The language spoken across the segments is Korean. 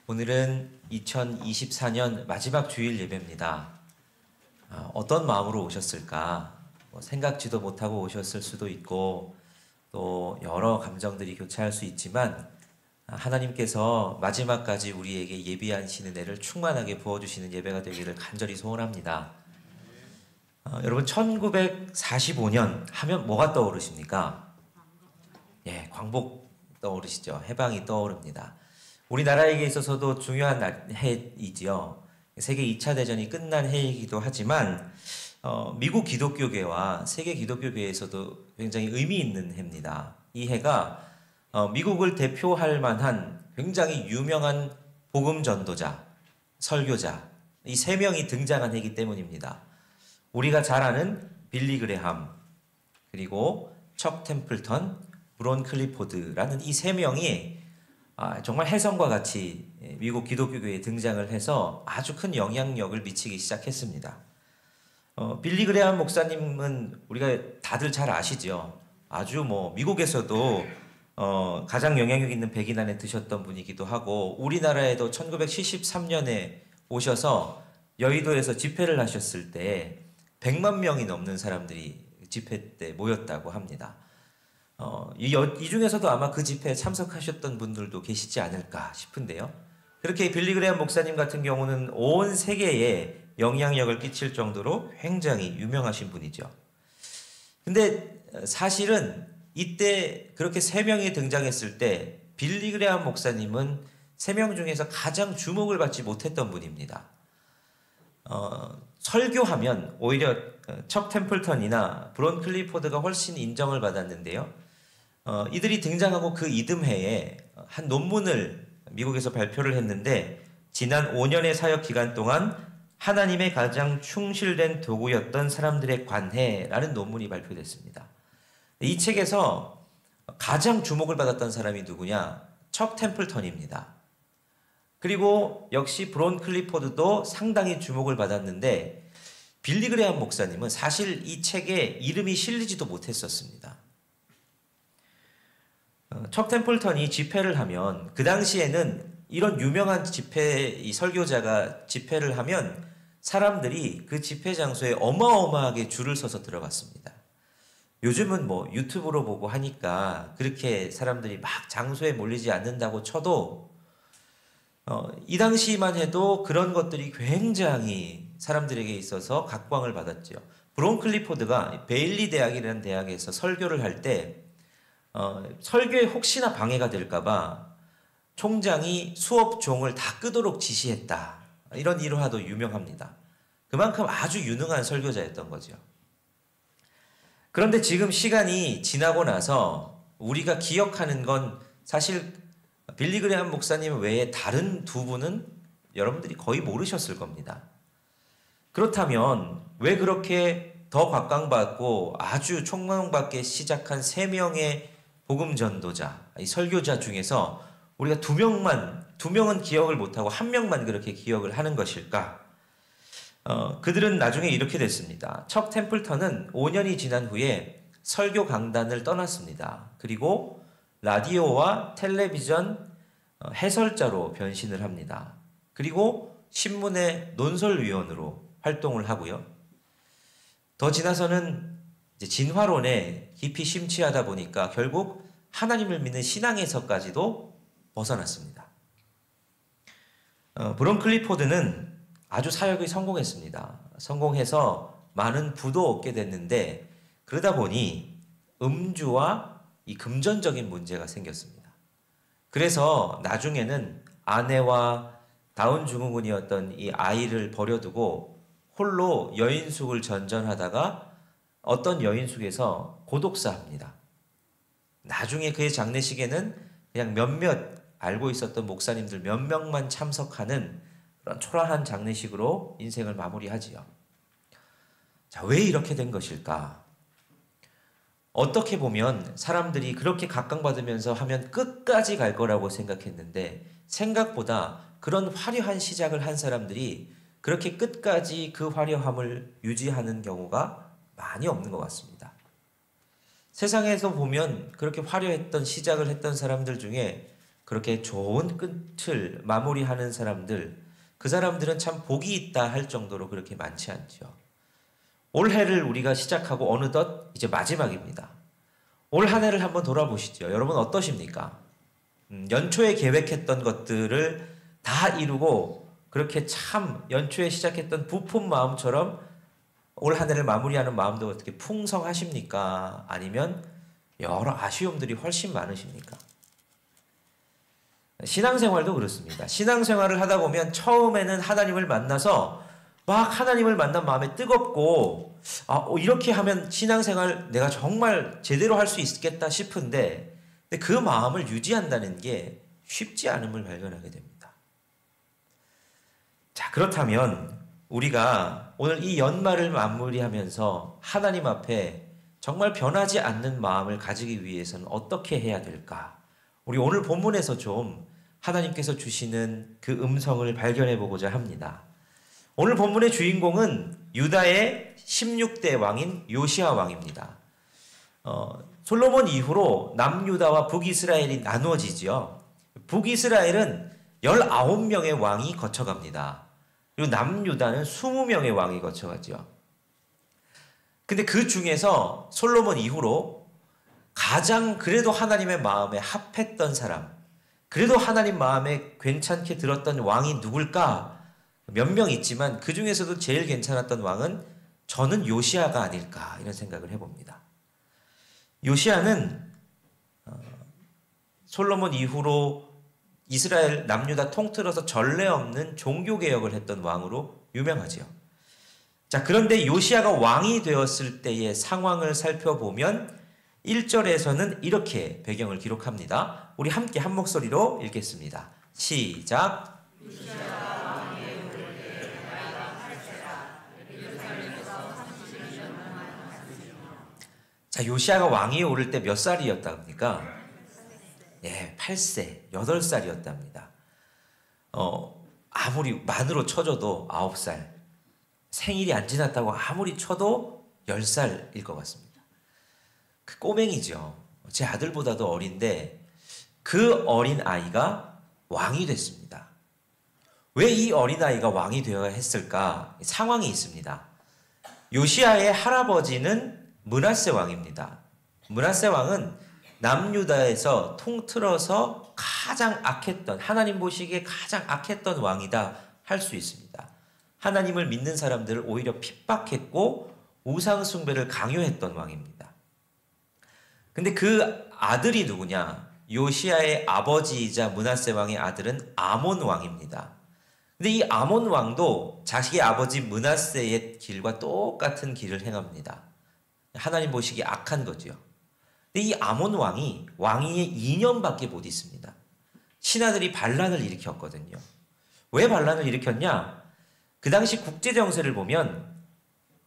오늘은 2024년 마지막 주일 예배입니다. 어떤 마음으로 오셨을까? 생각지도 못하고 오셨을 수도 있고 또 여러 감정들이 교차할 수 있지만 하나님께서 마지막까지 우리에게 예비하시는 애를 충만하게 부어주시는 예배가 되기를 간절히 소원합니다. 여러분 1945년 하면 뭐가 떠오르십니까? 예, 광복 떠오르시죠. 해방이 떠오릅니다. 우리나라에게 있어서도 중요한 해이지요. 세계 2차 대전이 끝난 해이기도 하지만 미국 기독교계와 세계 기독교계에서도 굉장히 의미 있는 해입니다. 이 해가 미국을 대표할 만한 굉장히 유명한 복음 전도자, 설교자 이 세 명이 등장한 해이기 때문입니다. 우리가 잘 아는 빌리 그레함, 그리고 척 템플턴, 브론 클리포드라는 이 세 명이 정말 혜성과 같이 미국 기독교계에 등장을 해서 아주 큰 영향력을 미치기 시작했습니다. 빌리 그레함 목사님은 우리가 다들 잘 아시죠. 아주 미국에서도 가장 영향력 있는 백인 안에 드셨던 분이기도 하고 우리나라에도 1973년에 오셔서 여의도에서 집회를 하셨을 때 100만 명이 넘는 사람들이 집회 때 모였다고 합니다. 이 중에서도 아마 그 집회에 참석하셨던 분들도 계시지 않을까 싶은데요. 그렇게 빌리 그레함 목사님 같은 경우는 온 세계에 영향력을 끼칠 정도로 굉장히 유명하신 분이죠. 근데 사실은 이때 그렇게 세 명이 등장했을 때 빌리 그레함 목사님은 세 명 중에서 가장 주목을 받지 못했던 분입니다. 설교하면 오히려 척 템플턴이나 브론 클리포드가 훨씬 인정을 받았는데요. 이들이 등장하고 그 이듬해에 한 논문을 미국에서 발표를 했는데 지난 5년의 사역 기간 동안 하나님의 가장 충실된 도구였던 사람들의 관해라는 논문이 발표됐습니다. 이 책에서 가장 주목을 받았던 사람이 누구냐? 척 템플턴입니다. 그리고 역시 브론 클리포드도 상당히 주목을 받았는데 빌리 그레함 목사님은 사실 이 책에 이름이 실리지도 못했었습니다. 척 템플턴이 집회를 하면 그 당시에는 이런 유명한 이 설교자가 집회를 하면 사람들이 그 집회 장소에 어마어마하게 줄을 서서 들어갔습니다. 요즘은 유튜브로 보고 하니까 그렇게 사람들이 막 장소에 몰리지 않는다고 쳐도 이 당시만 해도 그런 것들이 굉장히 사람들에게 있어서 각광을 받았죠. 브론 클리포드가 베일리 대학이라는 대학에서 설교를 할 때 설교에 혹시나 방해가 될까봐 총장이 수업 종을 다 끄도록 지시했다. 이런 일화도 유명합니다. 그만큼 아주 유능한 설교자였던 거죠. 그런데 지금 시간이 지나고 나서 우리가 기억하는 건 사실 빌리 그레함 목사님 외에 다른 두 분은 여러분들이 거의 모르셨을 겁니다. 그렇다면 왜 그렇게 더 각광받고 아주 총명받게 시작한 세 명의 복음 전도자, 이 설교자 중에서 우리가 두 명은 기억을 못하고 한 명만 그렇게 기억을 하는 것일까? 그들은 나중에 이렇게 됐습니다. 척 템플턴은 5년이 지난 후에 설교 강단을 떠났습니다. 그리고 라디오와 텔레비전 해설자로 변신을 합니다. 그리고 신문의 논설위원으로 활동을 하고요. 더 지나서는 이제 진화론에 깊이 심취하다 보니까 결국 하나님을 믿는 신앙에서까지도 벗어났습니다. 브론 클리포드는 아주 사역이 성공했습니다. 성공해서 많은 부도 얻게 됐는데 그러다 보니 음주와 이 금전적인 문제가 생겼습니다. 그래서 나중에는 아내와 다운 증후군이었던 이 아이를 버려두고 홀로 여인숙을 전전하다가 어떤 여인숙에서 고독사합니다. 나중에 그의 장례식에는 그냥 몇몇 알고 있었던 목사님들 몇 명만 참석하는 그런 초라한 장례식으로 인생을 마무리하지요. 자, 왜 이렇게 된 것일까? 어떻게 보면 사람들이 그렇게 각광받으면서 하면 끝까지 갈 거라고 생각했는데 생각보다 그런 화려한 시작을 한 사람들이 그렇게 끝까지 그 화려함을 유지하는 경우가 많이 없는 것 같습니다. 세상에서 보면 그렇게 화려했던 시작을 했던 사람들 중에 그렇게 좋은 끝을 마무리하는 사람들, 그 사람들은 참 복이 있다 할 정도로 그렇게 많지 않죠. 올해를 우리가 시작하고 어느덧 이제 마지막입니다. 올 한 해를 한번 돌아보시죠. 여러분 어떠십니까? 연초에 계획했던 것들을 다 이루고 그렇게 참 연초에 시작했던 부푼 마음처럼 올 한 해를 마무리하는 마음도 어떻게 풍성하십니까? 아니면 여러 아쉬움들이 훨씬 많으십니까? 신앙생활도 그렇습니다. 신앙생활을 하다 보면 처음에는 하나님을 만나서 막 하나님을 만난 마음에 뜨겁고 이렇게 하면 신앙생활 내가 정말 제대로 할 수 있겠다 싶은데 그 마음을 유지한다는 게 쉽지 않음을 발견하게 됩니다. 자, 그렇다면 우리가 오늘 이 연말을 마무리하면서 하나님 앞에 정말 변하지 않는 마음을 가지기 위해서는 어떻게 해야 될까? 우리 오늘 본문에서 좀 하나님께서 주시는 그 음성을 발견해 보고자 합니다. 오늘 본문의 주인공은 유다의 16대 왕인 요시야 왕입니다. 솔로몬 이후로 남유다와 북이스라엘이 나누어지죠. 북이스라엘은 19명의 왕이 거쳐갑니다. 그리고 남유다는 20명의 왕이 거쳐가죠. 근데 그 중에서 솔로몬 이후로 가장 그래도 하나님의 마음에 합했던 사람, 그래도 하나님 마음에 괜찮게 들었던 왕이 누굴까? 몇 명 있지만 그 중에서도 제일 괜찮았던 왕은 저는 요시야가 아닐까 이런 생각을 해봅니다. 요시야는 솔로몬 이후로 이스라엘 남유다 통틀어서 전례 없는 종교개혁을 했던 왕으로 유명하지요. 자, 그런데 요시야가 왕이 되었을 때의 상황을 살펴보면 1절에서는 이렇게 배경을 기록합니다. 우리 함께 한 목소리로 읽겠습니다. 시작. 자, 요시야가 왕위에 오를 때 몇 살이었답니까? 예, 8세, 8살이었답니다. 아무리 만으로 쳐줘도 9살, 생일이 안 지났다고 아무리 쳐도 10살일 것 같습니다. 그 꼬맹이죠. 제 아들보다도 어린데 그 어린 아이가 왕이 됐습니다. 왜 이 어린 아이가 왕이 되어야 했을까? 상황이 있습니다. 요시야의 할아버지는 므낫세 왕입니다. 므낫세 왕은 남유다에서 통틀어서 가장 악했던, 하나님 보시기에 가장 악했던 왕이다 할 수 있습니다. 하나님을 믿는 사람들을 오히려 핍박했고 우상 숭배를 강요했던 왕입니다. 근데 그 아들이 누구냐? 요시야의 아버지이자 므낫세 왕의 아들은 아몬 왕입니다. 근데 이 아몬 왕도 자식의 아버지 므낫세의 길과 똑같은 길을 행합니다. 하나님 보시기에 악한 거죠. 근데 이 아몬 왕이 왕위에 2년밖에 못 있습니다. 신하들이 반란을 일으켰거든요. 왜 반란을 일으켰냐? 그 당시 국제 정세를 보면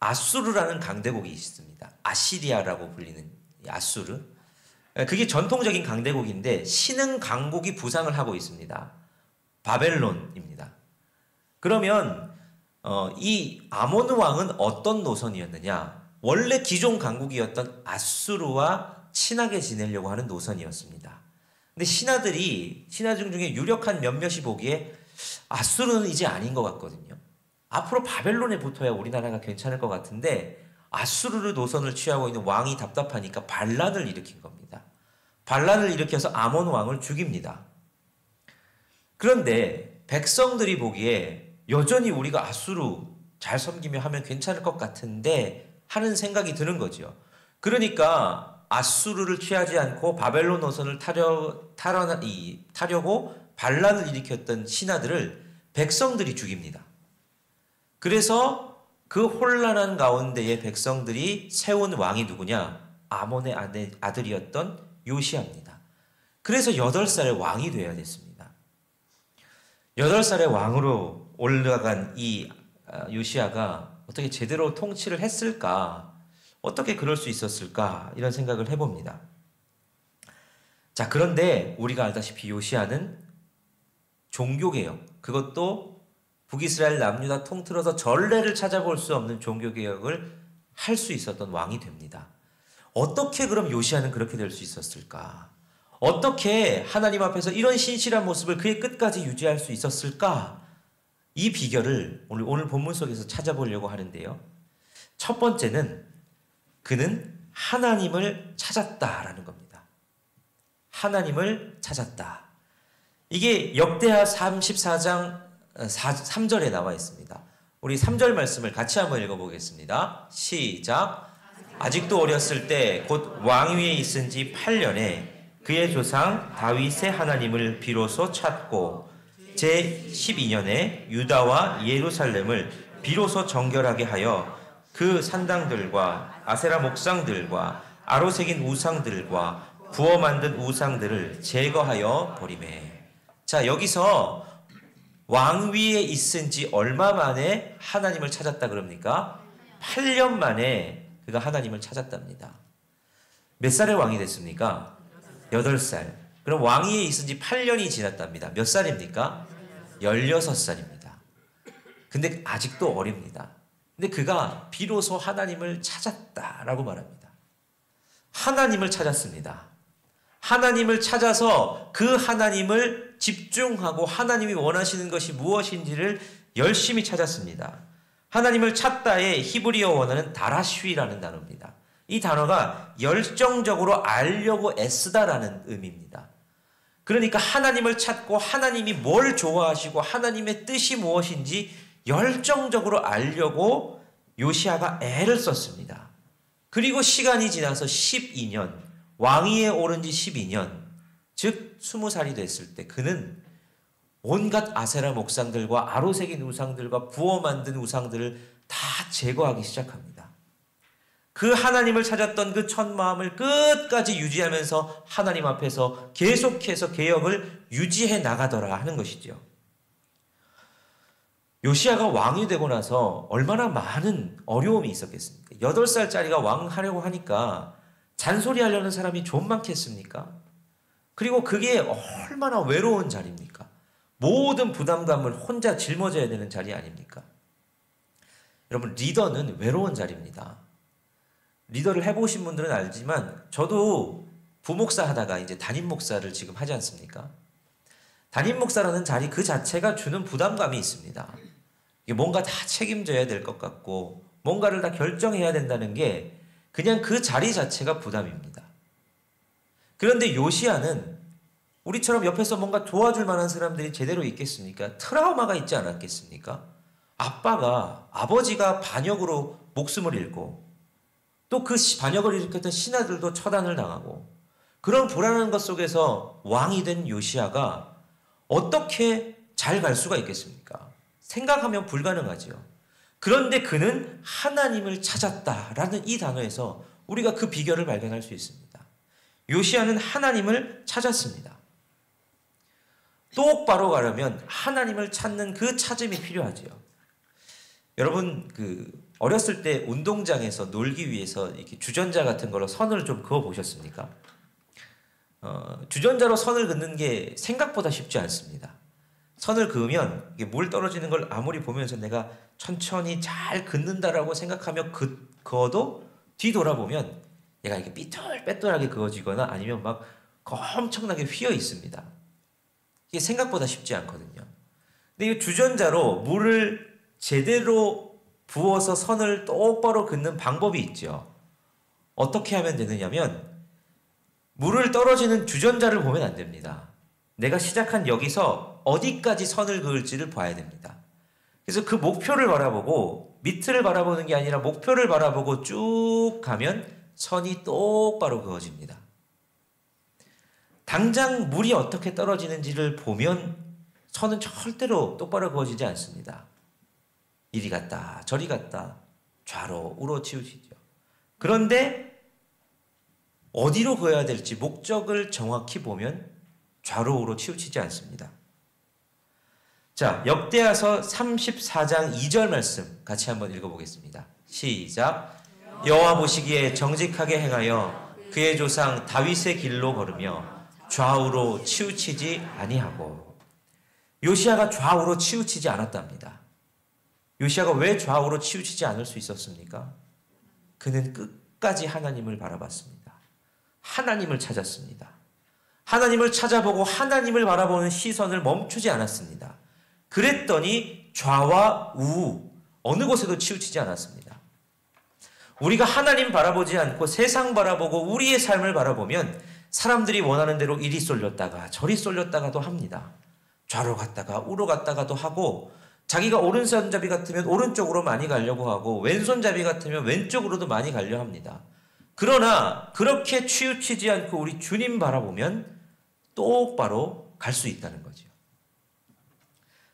아수르라는 강대국이 있습니다. 아시리아라고 불리는 아수르. 그게 전통적인 강대국인데 신흥 강국이 부상을 하고 있습니다. 바벨론입니다. 그러면 이 아몬 왕은 어떤 노선이었느냐? 원래 기존 강국이었던 아수르와 친하게 지내려고 하는 노선이었습니다. 근데 신하중 중에 유력한 몇몇이 보기에 아수르는 이제 아닌 것 같거든요. 앞으로 바벨론에 붙어야 우리나라가 괜찮을 것 같은데 아수르 노선을 취하고 있는 왕이 답답하니까 반란을 일으킨 겁니다. 반란을 일으켜서 아몬 왕을 죽입니다. 그런데 백성들이 보기에 여전히 우리가 아수르 잘 섬기며 하면 괜찮을 것 같은데 하는 생각이 드는 거죠. 그러니까 아수르를 취하지 않고 바벨론 노선을 타려고 반란을 일으켰던 신하들을 백성들이 죽입니다. 그래서 그 혼란한 가운데에 백성들이 세운 왕이 누구냐? 아몬의 아들이었던 요시야입니다. 그래서 8살에 왕이 되어야 됐습니다. 8살에 왕으로 올라간 이 요시야가 어떻게 제대로 통치를 했을까? 어떻게 그럴 수 있었을까? 이런 생각을 해봅니다. 자, 그런데 우리가 알다시피 요시야는 종교개혁, 그것도 북이스라엘 남유다 통틀어서 전례를 찾아볼 수 없는 종교개혁을 할 수 있었던 왕이 됩니다. 어떻게 그럼 요시야는 그렇게 될 수 있었을까? 어떻게 하나님 앞에서 이런 신실한 모습을 그의 끝까지 유지할 수 있었을까? 이 비결을 오늘 본문 속에서 찾아보려고 하는데요. 첫 번째는 그는 하나님을 찾았다라는 겁니다. 하나님을 찾았다. 이게 역대하 34장 3절에 나와 있습니다. 우리 3절 말씀을 같이 한번 읽어보겠습니다. 시작. 아직도 어렸을 때 곧 왕위에 있은 지 8년에 그의 조상 다윗의 하나님을 비로소 찾고 제12년에 유다와 예루살렘을 비로소 정결하게 하여 그 산당들과 아세라 목상들과 아로 새긴 우상들과 부어 만든 우상들을 제거하여 버리매. 자, 여기서 왕위에 있은 지 얼마 만에 하나님을 찾았다 그럽니까? 8년 만에 그가 하나님을 찾았답니다. 몇 살에 왕이 됐습니까? 8살. 그럼 왕위에 있은 지 8년이 지났답니다. 몇 살입니까? 16살입니다. 근데 아직도 어립니다. 근데 그가 비로소 하나님을 찾았다라고 말합니다. 하나님을 찾았습니다. 하나님을 찾아서 그 하나님을 집중하고 하나님이 원하시는 것이 무엇인지를 열심히 찾았습니다. 하나님을 찾다의 히브리어 원어는 다라쉬라는 단어입니다. 이 단어가 열정적으로 알려고 애쓰다라는 의미입니다. 그러니까 하나님을 찾고 하나님이 뭘 좋아하시고 하나님의 뜻이 무엇인지 열정적으로 알려고 요시야가 애를 썼습니다. 그리고 시간이 지나서 12년, 왕위에 오른 지 12년, 즉 20살이 됐을 때 그는 온갖 아세라 목상들과 아로 새긴 우상들과 부어 만든 우상들을 다 제거하기 시작합니다. 그 하나님을 찾았던 그 첫 마음을 끝까지 유지하면서 하나님 앞에서 계속해서 개혁을 유지해 나가더라 하는 것이죠. 요시야가 왕이 되고 나서 얼마나 많은 어려움이 있었겠습니까? 8살짜리가 왕 하려고 하니까 잔소리하려는 사람이 좀 많겠습니까? 그리고 그게 얼마나 외로운 자리입니까? 모든 부담감을 혼자 짊어져야 되는 자리 아닙니까? 여러분, 리더는 외로운 자리입니다. 리더를 해보신 분들은 알지만 저도 부목사 하다가 이제 담임 목사를 지금 하지 않습니까? 담임 목사라는 자리 그 자체가 주는 부담감이 있습니다. 이게 뭔가 다 책임져야 될 것 같고 뭔가를 다 결정해야 된다는 게 그냥 그 자리 자체가 부담입니다. 그런데 요시야는 우리처럼 옆에서 뭔가 도와줄 만한 사람들이 제대로 있겠습니까? 트라우마가 있지 않았겠습니까? 아버지가 반역으로 목숨을 잃고 또 그 반역을 일으켰던 신하들도 처단을 당하고 그런 불안한 것 속에서 왕이 된 요시야가 어떻게 잘 갈 수가 있겠습니까? 생각하면 불가능하지요. 그런데 그는 하나님을 찾았다라는 이 단어에서 우리가 그 비결을 발견할 수 있습니다. 요시야는 하나님을 찾았습니다. 똑바로 가려면 하나님을 찾는 그 찾음이 필요하지요. 여러분, 어렸을 때 운동장에서 놀기 위해서 이렇게 주전자 같은 걸로 선을 좀 그어 보셨습니까? 주전자로 선을 긋는 게 생각보다 쉽지 않습니다. 선을 그으면 이게 물 떨어지는 걸 아무리 보면서 내가 천천히 잘 긋는다라고 생각하며 그어도 뒤돌아보면 얘가 이렇게 삐뚤빼뚤하게 그어지거나 아니면 막 엄청나게 휘어 있습니다. 이게 생각보다 쉽지 않거든요. 근데 이 주전자로 물을 제대로 부어서 선을 똑바로 긋는 방법이 있죠. 어떻게 하면 되느냐면 물을 떨어지는 주전자를 보면 안 됩니다. 내가 시작한 여기서 어디까지 선을 그을지를 봐야 됩니다. 그래서 그 목표를 바라보고 밑을 바라보는 게 아니라 목표를 바라보고 쭉 가면 선이 똑바로 그어집니다. 당장 물이 어떻게 떨어지는지를 보면 선은 절대로 똑바로 그어지지 않습니다. 이리 갔다 저리 갔다 좌로 우로 치우치죠. 그런데 어디로 그어야 될지 목적을 정확히 보면 좌로 우로 치우치지 않습니다. 자, 역대하서 34장 2절 말씀 같이 한번 읽어보겠습니다. 시작. 여호와 보시기에 정직하게 행하여 그의 조상 다윗의 길로 걸으며 좌우로 치우치지 아니하고. 요시야가 좌우로 치우치지 않았답니다. 요시야가 왜 좌우로 치우치지 않을 수 있었습니까? 그는 끝까지 하나님을 바라봤습니다. 하나님을 찾았습니다. 하나님을 찾아보고 하나님을 바라보는 시선을 멈추지 않았습니다. 그랬더니 좌와 우 어느 곳에도 치우치지 않았습니다. 우리가 하나님 바라보지 않고 세상 바라보고 우리의 삶을 바라보면 사람들이 원하는 대로 이리 쏠렸다가 저리 쏠렸다가도 합니다. 좌로 갔다가 우로 갔다가도 하고, 자기가 오른손잡이 같으면 오른쪽으로 많이 가려고 하고 왼손잡이 같으면 왼쪽으로도 많이 가려 합니다. 그러나 그렇게 치우치지 않고 우리 주님 바라보면 똑바로 갈 수 있다는 거죠.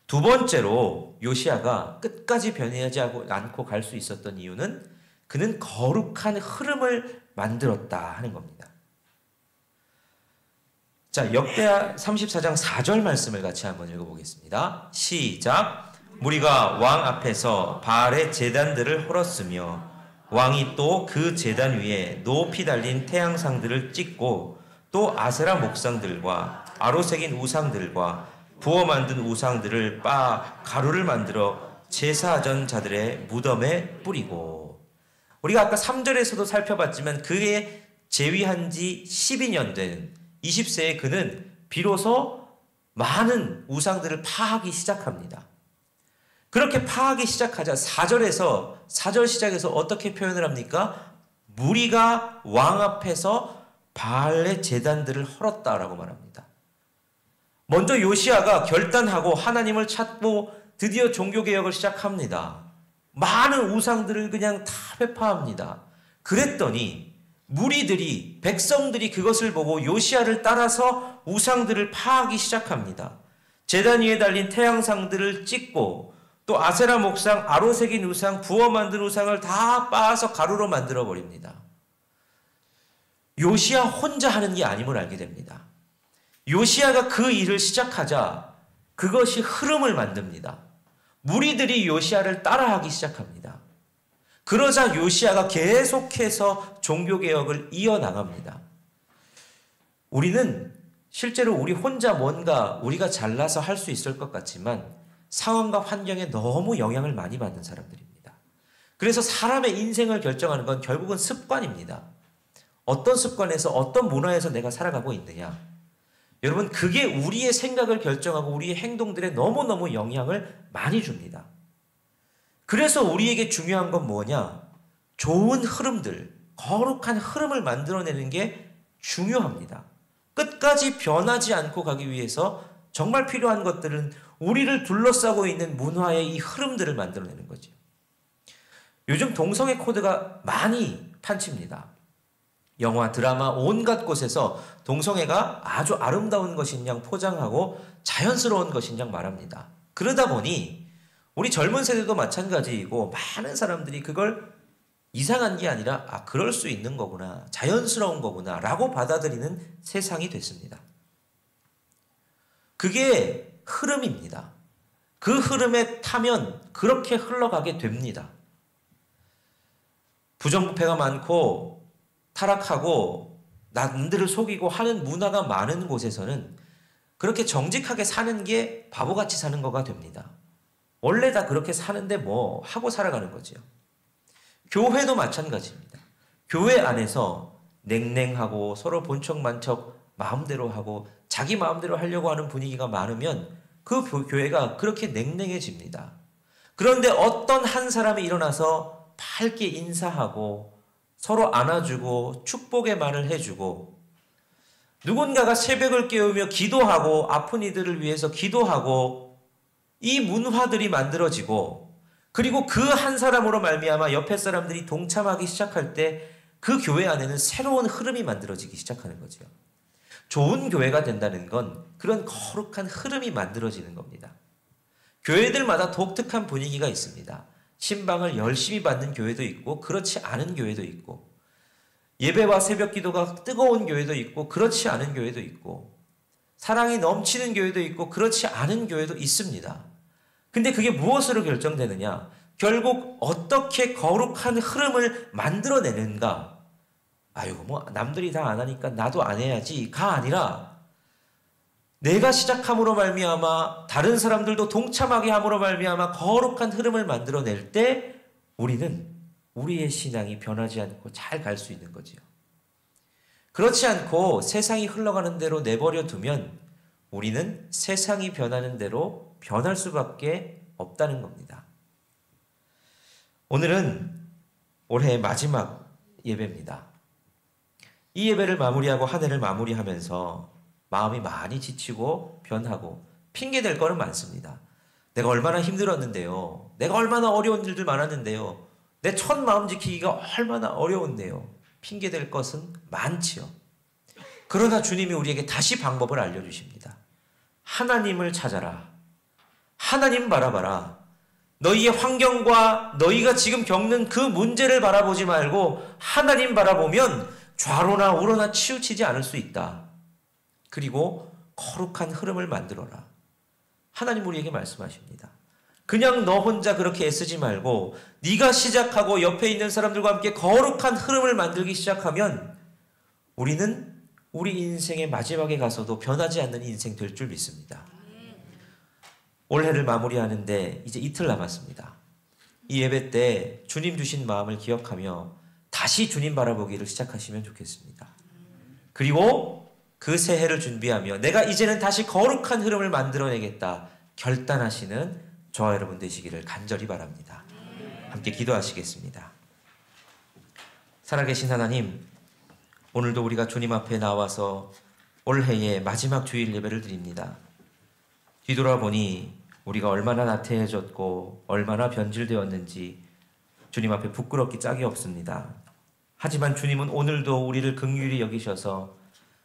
두 번째로 요시야가 끝까지 변하지 않고 갈 수 있었던 이유는 그는 거룩한 흐름을 만들었다 하는 겁니다. 자, 역대하 34장 4절 말씀을 같이 한번 읽어보겠습니다. 시작. 무리가 왕 앞에서 바알의 제단들을 헐었으며 왕이 또 그 제단 위에 높이 달린 태양상들을 찍고 또 아세라 목상들과 아로새긴 우상들과 부어 만든 우상들을 빻아 가루를 만들어 제사하던 자들의 무덤에 뿌리고. 우리가 아까 3절에서도 살펴봤지만 그의 재위한 지 12년 된 20세의 그는 비로소 많은 우상들을 파하기 시작합니다. 그렇게 파하기 시작하자 4절 시작에서 어떻게 표현을 합니까? 무리가 왕 앞에서 바알의 제단들을 헐었다라고 말합니다. 먼저 요시야가 결단하고 하나님을 찾고 드디어 종교개혁을 시작합니다. 많은 우상들을 그냥 다 회파합니다. 그랬더니 무리들이, 백성들이 그것을 보고 요시야를 따라서 우상들을 파하기 시작합니다. 제단 위에 달린 태양상들을 찍고 또 아세라 목상, 아로새긴 우상, 부어 만든 우상을 다 빻아서 가루로 만들어 버립니다. 요시야 혼자 하는 게 아님을 알게 됩니다. 요시야가 그 일을 시작하자 그것이 흐름을 만듭니다. 무리들이 요시야를 따라하기 시작합니다. 그러자 요시야가 계속해서 종교개혁을 이어나갑니다. 우리는 실제로 우리 혼자 뭔가 우리가 잘나서 할 수 있을 것 같지만 상황과 환경에 너무 영향을 많이 받는 사람들입니다. 그래서 사람의 인생을 결정하는 건 결국은 습관입니다. 어떤 습관에서 어떤 문화에서 내가 살아가고 있느냐. 여러분, 그게 우리의 생각을 결정하고 우리의 행동들에 너무너무 영향을 많이 줍니다. 그래서 우리에게 중요한 건 뭐냐? 좋은 흐름들, 거룩한 흐름을 만들어내는 게 중요합니다. 끝까지 변하지 않고 가기 위해서 정말 필요한 것들은 우리를 둘러싸고 있는 문화의 이 흐름들을 만들어내는 거죠. 요즘 동성애 코드가 많이 판칩니다. 영화, 드라마 온갖 곳에서 동성애가 아주 아름다운 것인 양 포장하고 자연스러운 것인 양 말합니다. 그러다 보니 우리 젊은 세대도 마찬가지이고 많은 사람들이 그걸 이상한 게 아니라 그럴 수 있는 거구나, 자연스러운 거구나 라고 받아들이는 세상이 됐습니다. 그게 흐름입니다. 그 흐름에 타면 그렇게 흘러가게 됩니다. 부정부패가 많고 타락하고 남들을 속이고 하는 문화가 많은 곳에서는 그렇게 정직하게 사는 게 바보같이 사는 거가 됩니다. 원래 다 그렇게 사는데 뭐 하고 살아가는 거죠. 교회도 마찬가지입니다. 교회 안에서 냉랭하고 서로 본척만척 마음대로 하고 자기 마음대로 하려고 하는 분위기가 많으면 그 교회가 그렇게 냉랭해집니다. 그런데 어떤 한 사람이 일어나서 밝게 인사하고 서로 안아주고 축복의 말을 해주고 누군가가 새벽을 깨우며 기도하고 아픈 이들을 위해서 기도하고 이 문화들이 만들어지고 그리고 그 한 사람으로 말미암아 옆에 사람들이 동참하기 시작할 때 그 교회 안에는 새로운 흐름이 만들어지기 시작하는 거죠. 좋은 교회가 된다는 건 그런 거룩한 흐름이 만들어지는 겁니다. 교회들마다 독특한 분위기가 있습니다. 신방을 열심히 받는 교회도 있고 그렇지 않은 교회도 있고 예배와 새벽 기도가 뜨거운 교회도 있고 그렇지 않은 교회도 있고 사랑이 넘치는 교회도 있고 그렇지 않은 교회도 있습니다. 근데 그게 무엇으로 결정되느냐? 결국 어떻게 거룩한 흐름을 만들어내는가? 아이고 뭐 남들이 다 안 하니까 나도 안 해야지가 아니라 내가 시작함으로 말미암아 다른 사람들도 동참하게 함으로 말미암아 거룩한 흐름을 만들어낼 때 우리는 우리의 신앙이 변하지 않고 잘 갈 수 있는 거지요. 그렇지 않고 세상이 흘러가는 대로 내버려 두면 우리는 세상이 변하는 대로 변할 수밖에 없다는 겁니다. 오늘은 올해의 마지막 예배입니다. 이 예배를 마무리하고 한 해를 마무리하면서 마음이 많이 지치고 변하고 핑계댈 거는 많습니다. 내가 얼마나 힘들었는데요. 내가 얼마나 어려운 일들 많았는데요. 내 첫 마음 지키기가 얼마나 어려운데요. 핑계댈 것은 많지요. 그러나 주님이 우리에게 다시 방법을 알려주십니다. 하나님을 찾아라. 하나님 바라봐라. 너희의 환경과 너희가 지금 겪는 그 문제를 바라보지 말고 하나님 바라보면 좌로나 우로나 치우치지 않을 수 있다. 그리고 거룩한 흐름을 만들어라. 하나님 우리에게 말씀하십니다. 그냥 너 혼자 그렇게 애쓰지 말고 네가 시작하고 옆에 있는 사람들과 함께 거룩한 흐름을 만들기 시작하면 우리는 우리 인생의 마지막에 가서도 변하지 않는 인생 될 줄 믿습니다. 올해를 마무리하는데 이제 이틀 남았습니다. 이 예배 때 주님 주신 마음을 기억하며 다시 주님 바라보기를 시작하시면 좋겠습니다. 그리고 그 새해를 준비하며 내가 이제는 다시 거룩한 흐름을 만들어내겠다 결단하시는 저와 여러분 되시기를 간절히 바랍니다. 함께 기도하시겠습니다. 살아계신 하나님, 오늘도 우리가 주님 앞에 나와서 올해의 마지막 주일 예배를 드립니다. 뒤돌아보니 우리가 얼마나 나태해졌고 얼마나 변질되었는지 주님 앞에 부끄럽기 짝이 없습니다. 하지만 주님은 오늘도 우리를 긍휼히 여기셔서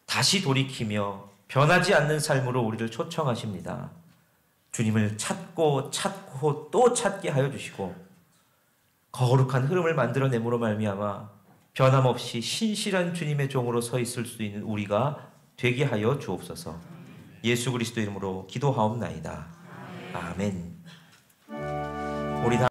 다시 돌이키며 변하지 않는 삶으로 우리를 초청하십니다. 주님을 찾고 또 찾게 하여 주시고 거룩한 흐름을 만들어내므로 말미암아 변함없이 신실한 주님의 종으로 서 있을 수 있는 우리가 되게 하여 주옵소서. 예수 그리스도 이름으로 기도하옵나이다. 아멘. 우리 다